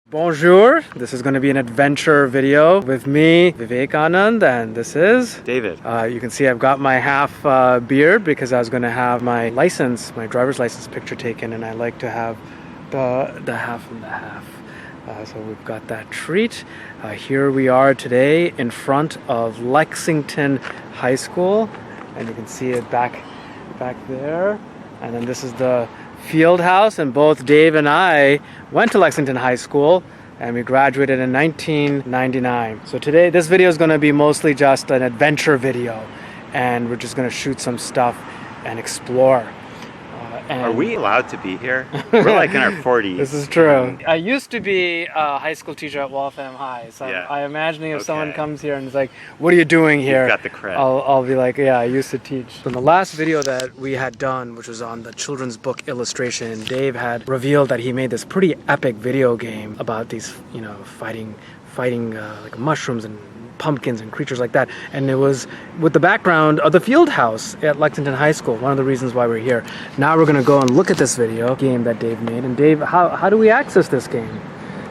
Bonjour, this is going to be an adventure video with me, Vivek and this is David. You can see I've got my half beard because I was going to have my driver's license picture taken, and I like to have the half and the half. So we've got that treat. Here we are today in front of Lexington High School, and you can see it back there. And then this is the field house, and both Dave and I went to Lexington High School and we graduated in 1999. So today this video is going to be mostly just an adventure video, and we're just going to shoot some stuff and explore. Are we allowed to be here? We're like in our 40s. This is true. I used to be a high school teacher at Waltham High, so yeah. I'm imagining if someone comes here and is like, what are you doing here? You've got the cred. I'll be like, yeah, I used to teach. So in the last video that we had done, which was on the children's book illustration, Dave had revealed that he made this pretty epic video game about these, fighting like mushrooms and pumpkins and creatures like that, and it was with the background of the field house at Lexington High School. One of the reasons why we're here. Now we're going to go and look at this video game that Dave made. And Dave, how do we access this game?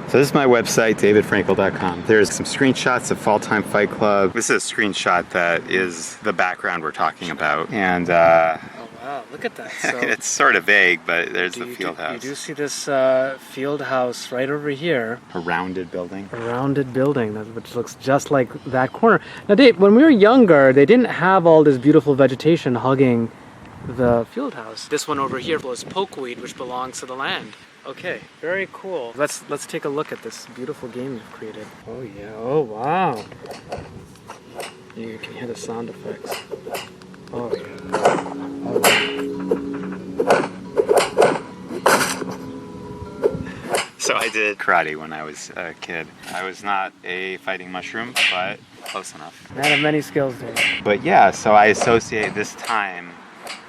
So this is my website, davidfrankel.com. There's some screenshots of Fall Time Fight Club. This is a screenshot that is the background we're talking about, and wow, look at that. So it's sort of vague, but there's the field house. You do see this field house right over here. A rounded building. A rounded building, which looks just like that corner. Now, Dave, when we were younger, they didn't have all this beautiful vegetation hugging the field house. This one over here was pokeweed, which belongs to the land. Okay, very cool. Let's take a look at this beautiful game you've created. Oh yeah, oh wow. You can hear the sound effects. Oh yeah. So I did karate when I was a kid. I was not a fighting mushroom, but close enough. Man of many skills, Dave. But yeah, so I associate this time,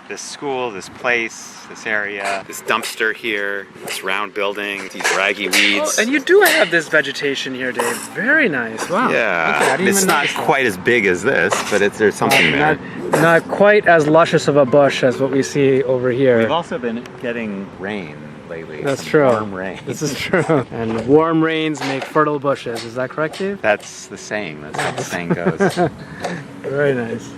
this school, this place, this area, this dumpster here, this round building, these raggy weeds. Oh, and you do have this vegetation here, Dave. Very nice. Wow. Yeah. Okay, it's not quite as big as this, but there's something there. Not quite as luscious of a bush as what we see over here. We've also been getting rain lately. That's true. Warm rain. This is true. And warm rains make fertile bushes. Is that correct, Dave? That's the saying. That's how the saying goes. Very nice.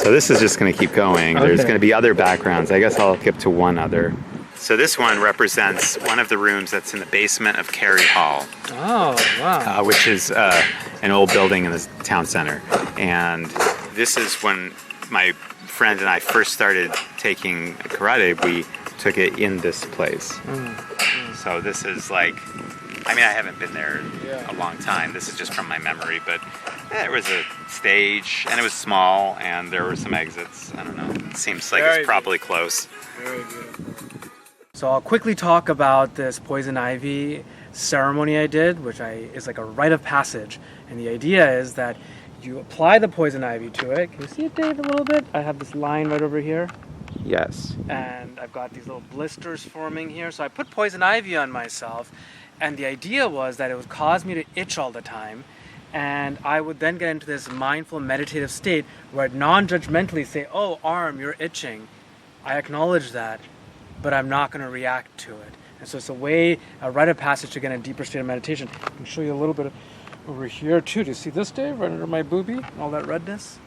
So this is just going to keep going. Okay. There's going to be other backgrounds. I guess I'll skip to one other. So this one represents one of the rooms that's in the basement of Cary Hall. Oh, wow. Which is an old building in the town center. And this is when my friend and I first started taking karate. We took it in this place. So this is like, I haven't been there a long time. This is just from my memory, but there was a stage, and it was small, and there were some exits. I don't know. It seems like it's probably close. Very good. So I'll quickly talk about this poison ivy ceremony I did, which is like a rite of passage. And the idea is that you apply the poison ivy to it. Can you see it, Dave, a little bit? I have this line right over here. Yes. And I've got these little blisters forming here. So I put poison ivy on myself, and the idea was that it would cause me to itch all the time. And I would then get into this mindful meditative state where I'd non-judgmentally say, oh, arm, you're itching. I acknowledge that, but I'm not going to react to it. And so it's a rite of passage to get in a deeper state of meditation. I can show you a little bit over here too. Do you see this, Dave, right under my boobie? All that redness?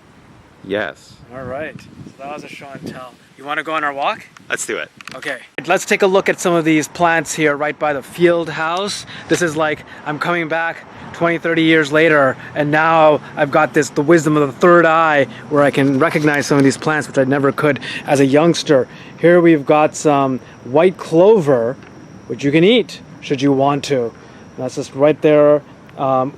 Yes. All right. So that was a show and tell. You want to go on our walk? Let's do it. Okay. Let's take a look at some of these plants here right by the field house. This is like I'm coming back 20, 30 years later, and now I've got the wisdom of the third eye where I can recognize some of these plants, which I never could as a youngster. Here we've got some white clover, which you can eat should you want to. That's just right there.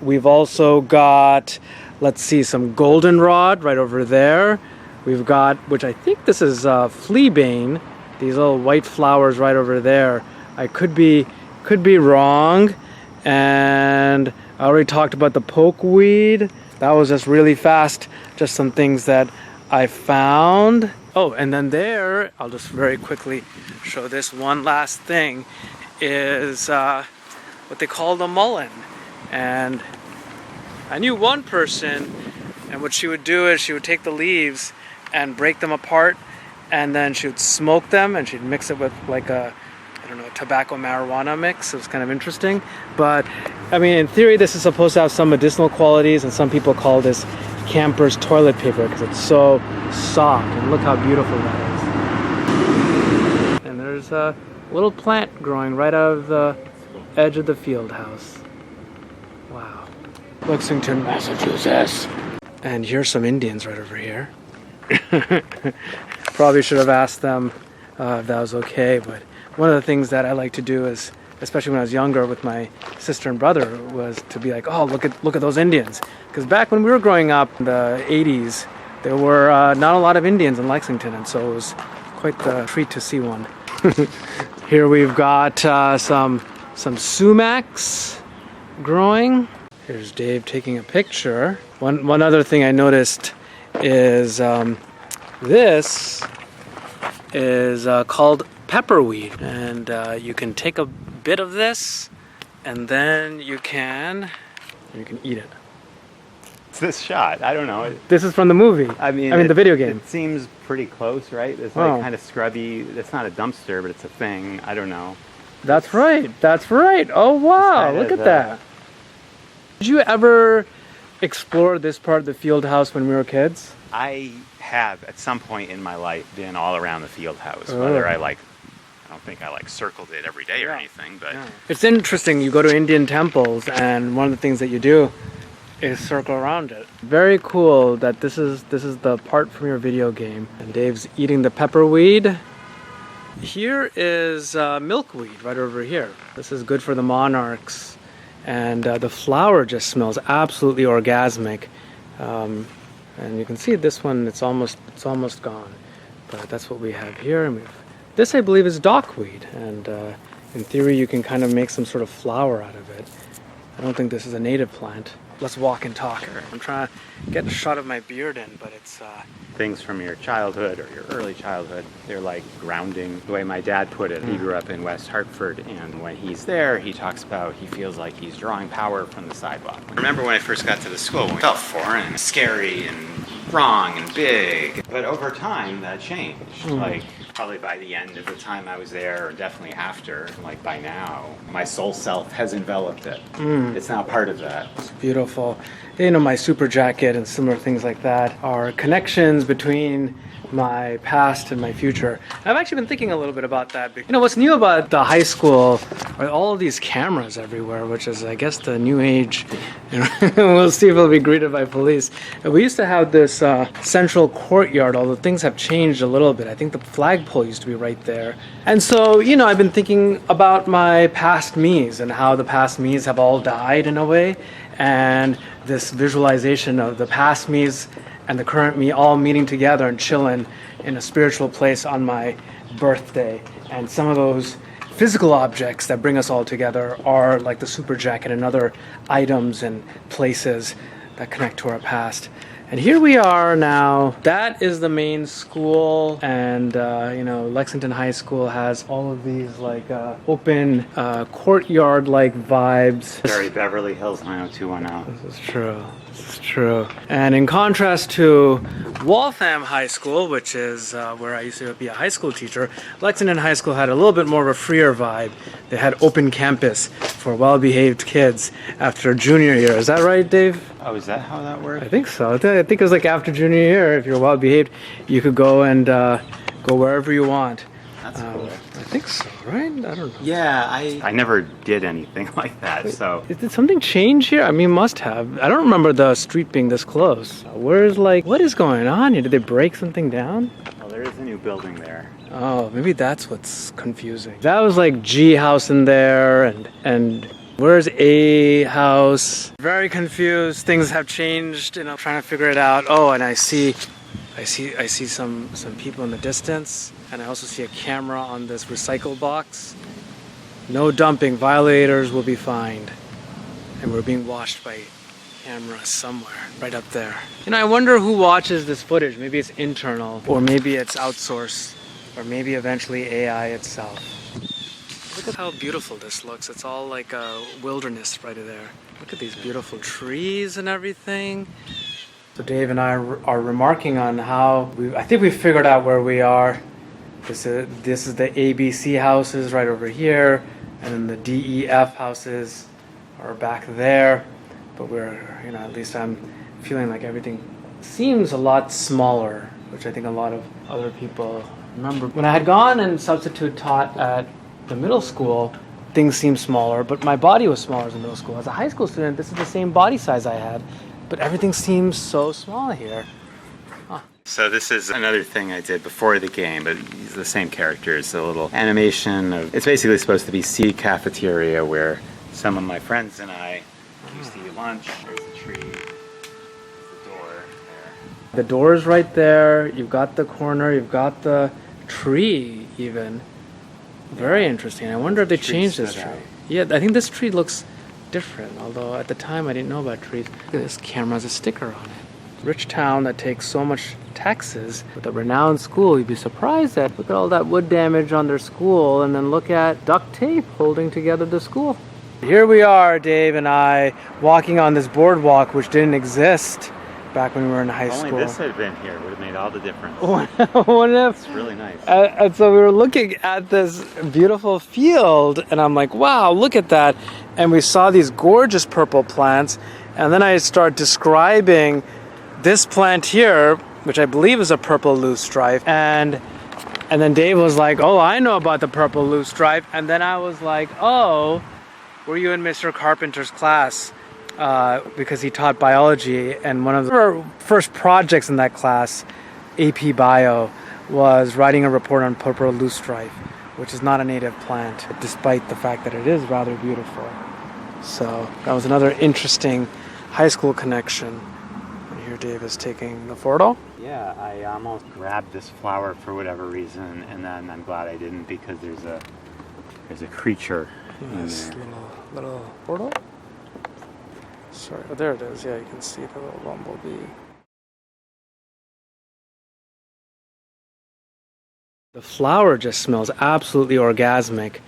We've also got, let's see, some goldenrod right over there. We've got, which I think this is fleabane, these little white flowers right over there. I could be wrong. And I already talked about the pokeweed. That was just really fast, just some things that I found. Oh, and then there, I'll just very quickly show this one last thing, is what they call the mullein. And I knew one person, and what she would do is she would take the leaves and break them apart, and then she would smoke them, and she'd mix it with like a, I don't know, tobacco marijuana mix. It was kind of interesting. But I mean, in theory, this is supposed to have some medicinal qualities, and some people call this camper's toilet paper because it's so soft. And look how beautiful that is. And there's a little plant growing right out of the edge of the field house. Wow. Lexington, Massachusetts. And here's some Indians right over here. Probably should have asked them if that was okay, but one of the things that I like to do is, especially when I was younger with my sister and brother, was to be like, oh, look at those Indians. Because back when we were growing up in the 80s, there were not a lot of Indians in Lexington, and so it was quite the treat to see one. Here we've got some sumacs growing. Here's Dave taking a picture. One other thing I noticed is this is called pepperweed, and you can take a bit of this, and then you can eat it. It's this shot. I don't know. This is from the movie. I mean the video game. It seems pretty close, right? It's like kind of scrubby. It's not a dumpster, but it's a thing. I don't know. That's right. That's right. Oh wow! Look at that. Did you ever explore this part of the field house when we were kids? I have at some point in my life been all around the field house. Whether I don't think I circled it every day or anything, but it's interesting. You go to Indian temples, and one of the things that you do is circle around it. Very cool that this is the part from your video game. And Dave's eating the pepperweed. Here is milkweed right over here. This is good for the monarchs, and the flower just smells absolutely orgasmic. And you can see this one, it's almost gone, but that's what we have here. And this, I believe, is dockweed, and in theory you can kind of make some sort of flower out of it. I don't think this is a native plant. Let's walk and talk. I'm trying to get a shot of my beard in, but it's things from your childhood or your early childhood, they're like grounding. The way my dad put it, he grew up in West Hartford, and when he's there, he talks about he feels like he's drawing power from the sidewalk. I remember when I first got to the school, it felt foreign and scary and wrong and big, but over time that changed. Like probably by the end of the time I was there, or definitely after, like by now, my soul self has enveloped it. It's now part of that. It's beautiful. You know, my super jacket and similar things like that are connections between my past and my future. I've actually been thinking a little bit about that. You know, what's new about the high school are all of these cameras everywhere, which is, I guess, the new age. We'll see if it'll be greeted by police. We used to have this central courtyard, although things have changed a little bit. I think the flagpole used to be right there. And so, you know, I've been thinking about my past me's and how the past me's have all died in a way. And this visualization of the past me's and the current me all meeting together and chilling in a spiritual place on my birthday. And some of those physical objects that bring us all together are like the super jacket and other items and places that connect to our past. And here we are now. That is the main school, and you know, Lexington High School has all of these like open courtyard-like vibes. Very Beverly Hills 90210. This is true. This is true. And in contrast to Waltham High School, which is where I used to be a high school teacher, Lexington High School had a little bit more of a freer vibe. They had open campus for well-behaved kids after junior year. Is that right, Dave? Oh, is that how that works? I think so. I think it was like after junior year, if you're well-behaved, you could go and go wherever you want. That's cool. I think so, right? I don't know. Yeah, I never did anything like that, so... Did something change here? I mean, must have. I don't remember the street being this close. Where's like, what is going on here? Did they break something down? Well, there is a new building there. Oh, maybe that's what's confusing. That was like G house in there, and where's A house? Very confused. Things have changed, and I'm trying to figure it out. Oh, and I see some people in the distance, and I also see a camera on this recycle box. No dumping. Violators will be fined, and we're being watched by cameras somewhere right up there. You know, I wonder who watches this footage. Maybe it's internal, or maybe it's outsourced, or maybe eventually AI itself. Look at how beautiful this looks. It's all like a wilderness right there. Look at these beautiful trees and everything. So Dave and I are remarking on how I think we've figured out where we are. This is the ABC houses right over here, and then the DEF houses are back there. But at least I'm feeling like everything seems a lot smaller, which I think a lot of other people remember. When I had gone and substitute taught at the middle school, things seemed smaller, but my body was smaller as a middle school. As a high school student, this is the same body size I had, but everything seems so small here. So this is another thing I did before the game, but it's the same characters. A little animation of, it's basically supposed to be sea cafeteria where some of my friends and I used to eat lunch. There's a tree, there's the door there. The door's right there, you've got the corner, you've got the tree even. Very interesting. I wonder if they changed this tree. Yeah, I think this tree looks different, although at the time I didn't know about trees. Look at this camera has a sticker on it. Rich town that takes so much taxes. With a renowned school, you'd be surprised at, look at all that wood damage on their school, and then look at duct tape holding together the school. Here we are, Dave and I, walking on this boardwalk which didn't exist back when we were in high school. Only this had been here would have made all the difference. It's really nice. And so we were looking at this beautiful field, and I'm like, wow, look at that. And we saw these gorgeous purple plants, and then I start describing this plant here, which I believe is a purple loosestrife, and then Dave was like, oh, I know about the purple loosestrife, and then I was like, oh, were you in Mr. Carpenter's class? Because he taught biology, and one of our first projects in that class, AP Bio, was writing a report on purple loosestrife, which is not a native plant, despite the fact that it is rather beautiful. So that was another interesting high school connection. And here Dave is taking the photo. Yeah, I almost grabbed this flower for whatever reason, and then I'm glad I didn't because there's a creature in Nice there. little photo. Sorry, oh, there it is. Yeah, you can see the little bumblebee. The flower just smells absolutely orgasmic.